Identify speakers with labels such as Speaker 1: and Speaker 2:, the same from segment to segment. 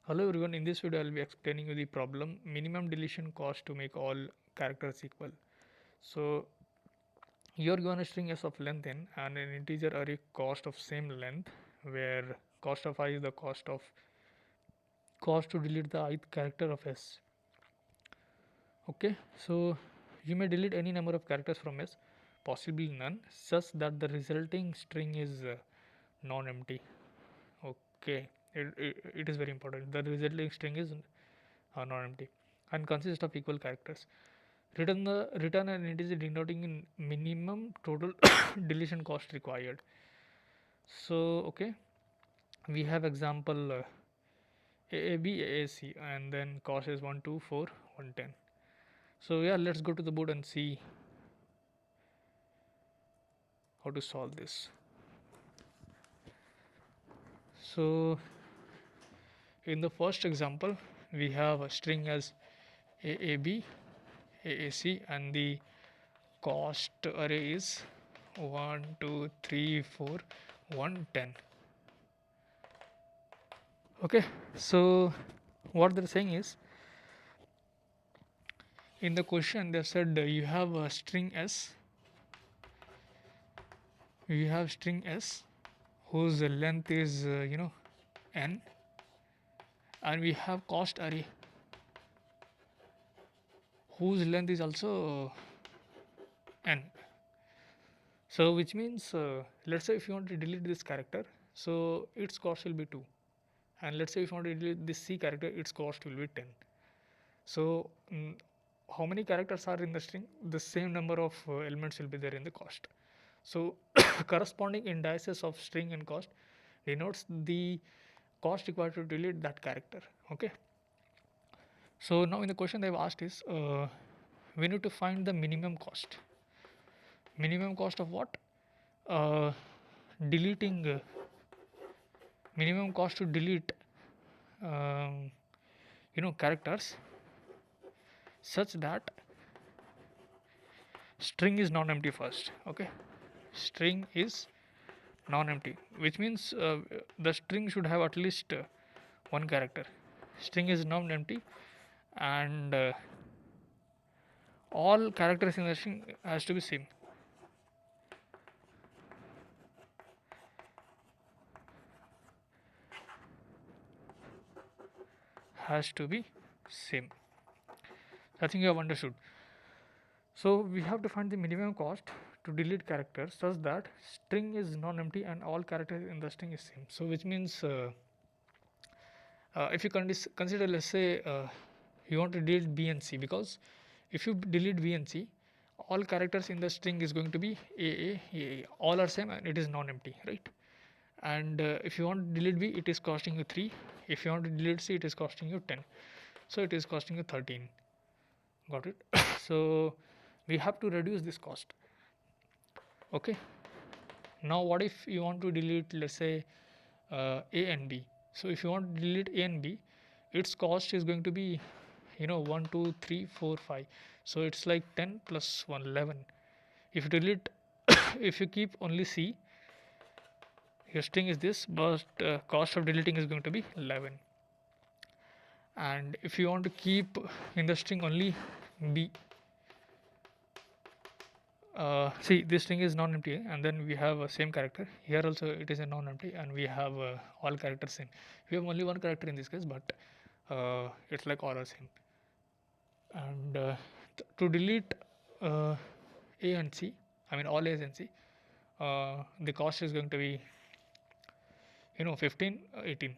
Speaker 1: Hello everyone, in this video I will be explaining you the problem minimum deletion cost to make all characters equal. So you are given a string s of length n and an integer array cost of same length where cost of I is the cost to delete the ith character of s. Okay, so you may delete any number of characters from s, possibly none, such that the resulting string is non-empty. Okay, it is very important. The resulting string is non-empty and consists of equal characters. Return an integer denoting in minimum total deletion cost required. So okay, we have example AAB AAC and then cost is 124 110. So yeah, let's go to the board and see how to solve this. So in the first example we have a string as AAB AAC and the cost array is 1 2 3 4 1 10. Okay, so what they're saying is in the question they said you have a string s, whose length is n, and we have cost array whose length is also n. So which means let's say if you want to delete this character, so its cost will be 2, and let's say if you want to delete this c character, its cost will be 10. So how many characters are in the string? The same number of elements will be there in the cost. So corresponding indices of string and cost denotes the cost required to delete that character. Okay, so now in the question they've asked is we need to find the minimum cost. Minimum cost of what? Deleting minimum cost to delete um, characters such that string is non-empty first. Okay, string is non-empty, which means the string should have at least one character. String is non-empty and all characters in the string has to be same. Has to be same. I think you have understood. So we have to find the minimum cost to delete characters such that string is non-empty and all characters in the string is same. So which means if you consider, let's say you want to delete b and c, because if you delete b and c, all characters in the string is going to be a, all are same and it is non-empty, right? And if you want to delete b, it is costing you 3. If you want to delete c, it is costing you 10. So it is costing you 13. Got it? So we have to reduce this cost. Okay, now what if you want to delete, let's say a and b? So if you want to delete a and b, its cost is going to be 1 2 3 4 5. So it's like 10 plus 1 11. If you delete if you keep only c, your string is this, but cost of deleting is going to be 11. And if you want to keep in the string only b, see, this string is non-empty, and then we have a same character here also, it is a non-empty, and we have all characters same. We have only one character in this case, but it's like all are same. And to delete a and c, I mean all a's and c, the cost is going to be 15 18.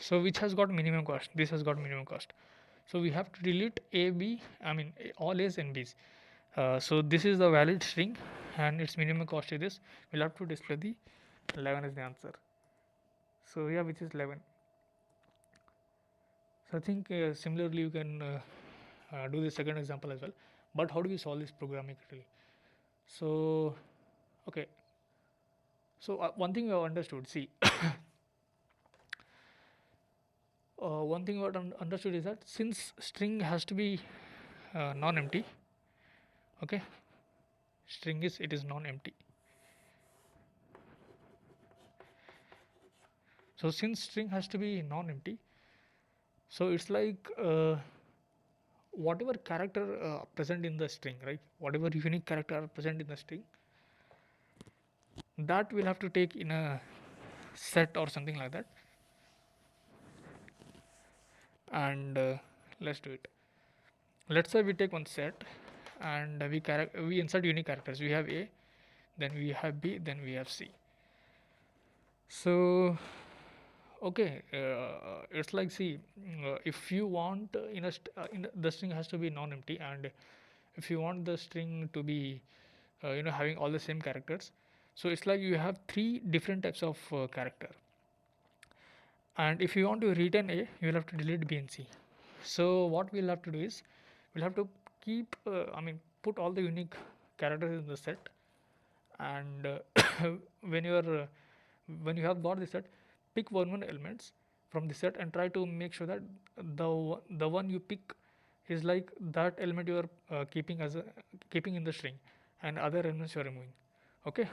Speaker 1: So which has got minimum cost? This has got minimum cost. So we have to delete a b, I mean all a's and b's. So this is the valid string and its minimum cost is this. We'll have to display the 11 as the answer. So yeah, which is 11. So I think similarly you can do the second example as well. But how do we solve this programmatically? So okay, so one thing we have understood, see one thing we have understood is that since string has to be non-empty, okay, string is, it is non-empty. So since string has to be non-empty, So it's like whatever character present in the string, right? Whatever unique character are present in the string, that we'll have to take in a set or something like that. And let's do it. Let's say we take one set and we insert unique characters. We have A, then we have B, then we have C. So okay, it's like, see, if you want the string has to be non-empty, and if you want the string to be having all the same characters, so it's like you have three different types of character. And if you want to return A, you will have to delete B and C. So what we'll have to do is we'll have to keep put all the unique characters in the set, and when you are when you have got the set, pick one elements from the set and try to make sure that the one you pick is like that element you are keeping in the string, and other elements you are removing. Okay,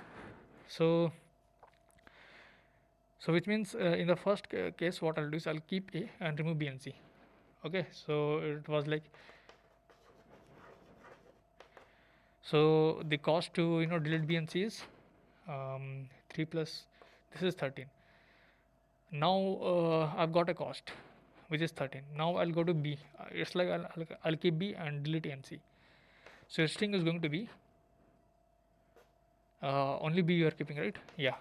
Speaker 1: so which means in the first case what I'll do is I'll keep A and remove B and C. Okay, so it was like, so the cost to delete B and C is 3 plus this is 13. Now I've got a cost which is 13. Now I'll go to B. It's like I'll keep B and delete A and C. So your string is going to be only B you are keeping, right? Yeah,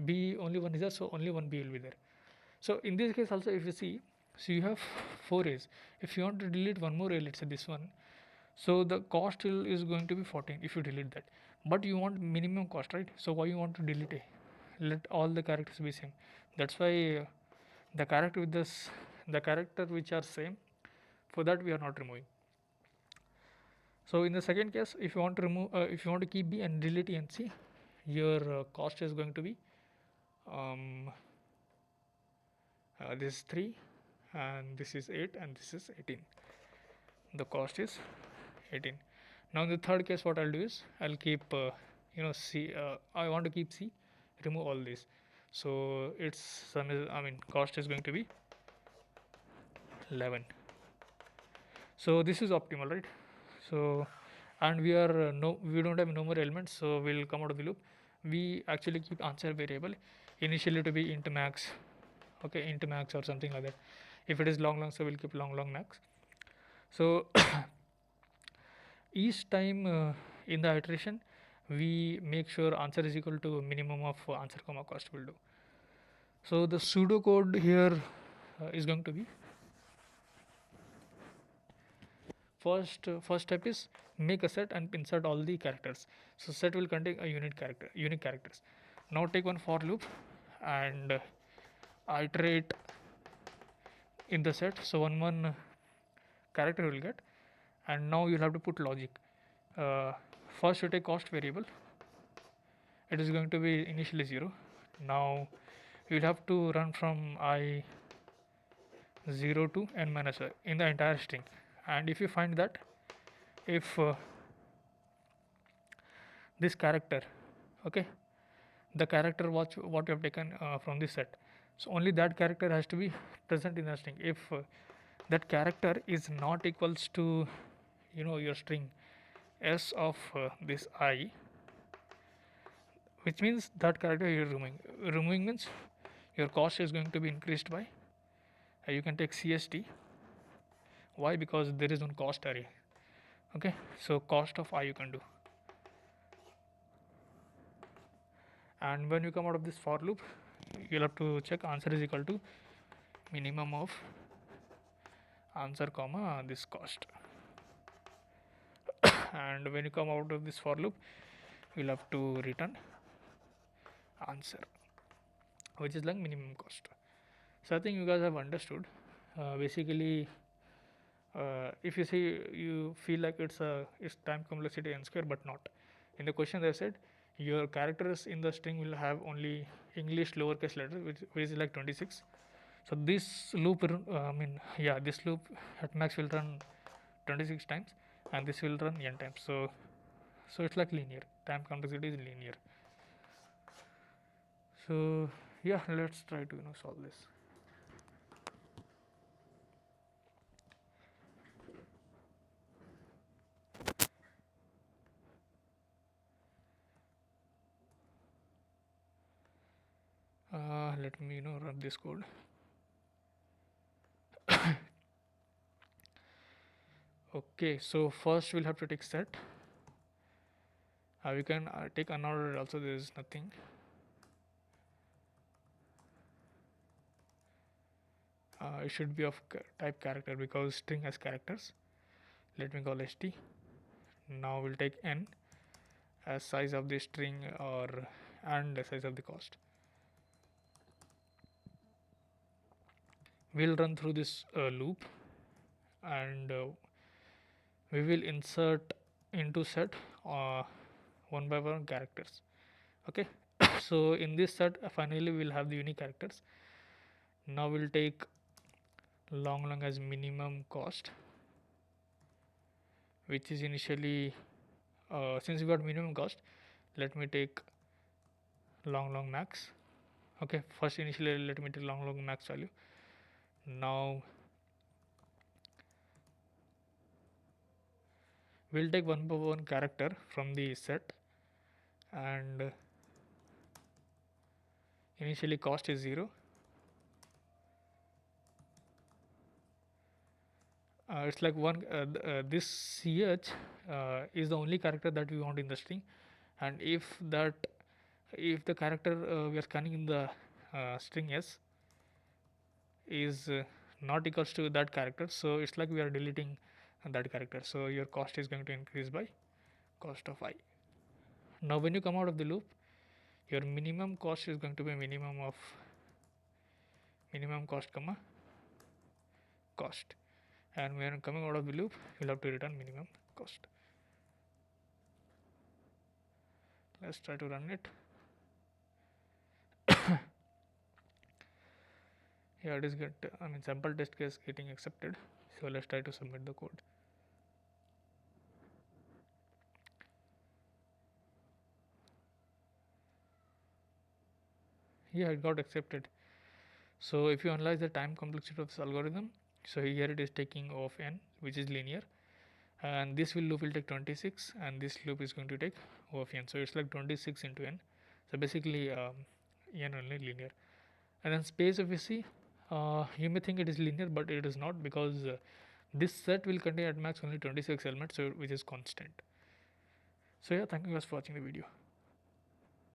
Speaker 1: B only one is there, so only one B will be there. So in this case also, if you see, so you have 4 A's. If you want to delete one more A, let's say this one, so the cost is going to be 14 if you delete that. But you want minimum cost, right? So why you want to delete A? Let all the characters be same. That's why the character which are same, for that we are not removing. So in the second case, if you want to remove, if you want to keep B and delete E and C, your cost is going to be this is 3 and this is 8 and this is 18. The cost is 18. Now in the third case, what I'll do is I'll keep C. I want to keep C, remove all this. So its sum is, cost is going to be 11. So this is optimal, right? So, and we are we don't have no more elements, so we'll come out of the loop. We actually keep answer variable initially to be int max, okay, int max or something like that. If it is long, so we'll keep long max. So each time in the iteration, we make sure answer is equal to minimum of answer comma cost will do. So the pseudo code here is going to be, first step is make a set and insert all the characters. So set will contain a unique characters. Now take one for loop and iterate in the set, so one character will get, and now you'll have to put logic. First you take cost variable, it is going to be initially 0. Now you'll have to run from I 0 to n minus I in the entire string, and if you find that if this character, okay, the character what you have taken from this set, so only that character has to be present in the string. If that character is not equals to your string s of this I, which means that character you are removing means your cost is going to be increased by you can take CST. Why? Because there is one cost array. Okay, so cost of I you can do. And when you come out of this for loop, you'll have to check answer is equal to minimum of answer comma this cost. And when you come out of this for loop, you'll have to return answer, which is like minimum cost. So I think you guys have understood. Basically, if you see, you feel like it's time complexity n square, but not. In the question they said your characters in the string will have only English lowercase letters, which is like 26. So this loop, this loop at max will run 26 times, and this will run n times. So it's like linear. Time complexity is linear. So yeah, let's try to solve this. let me run this code. Okay, so first we'll have to take set. We can take unordered also, there is nothing. It should be of type character because string has characters. Let me call st. Now we'll take n as size of the string and the size of the cost. We'll run through this loop, and we will insert into set one by one characters. Okay, so in this set finally we'll have the unique characters. Now we'll take long as minimum cost, which is initially since we got minimum cost, let me take long max. Okay, first initially let me take long max value. Now we'll take one by one character from the set, and initially cost is 0. It's like this ch is the only character that we want in the string, and if the character we are scanning in the string s is not equals to that character, so it's like we are deleting that character, so your cost is going to increase by cost of I. Now when you come out of the loop, your minimum cost is going to be minimum of minimum cost comma cost, and when coming out of the loop you'll have to return minimum cost. Let's try to run it. Yeah, it is sample test case getting accepted, so let's try to submit the code. Yeah, it got accepted. So if you analyze the time complexity of this algorithm, so here it is taking O of n, which is linear, and this loop will take 26, and this loop is going to take O of n, so it's like 26 into n, so basically n only linear. And then space, if you see, you may think it is linear, but it is not, because this set will contain at max only 26 elements, so which is constant. So yeah, thank you guys for watching the video.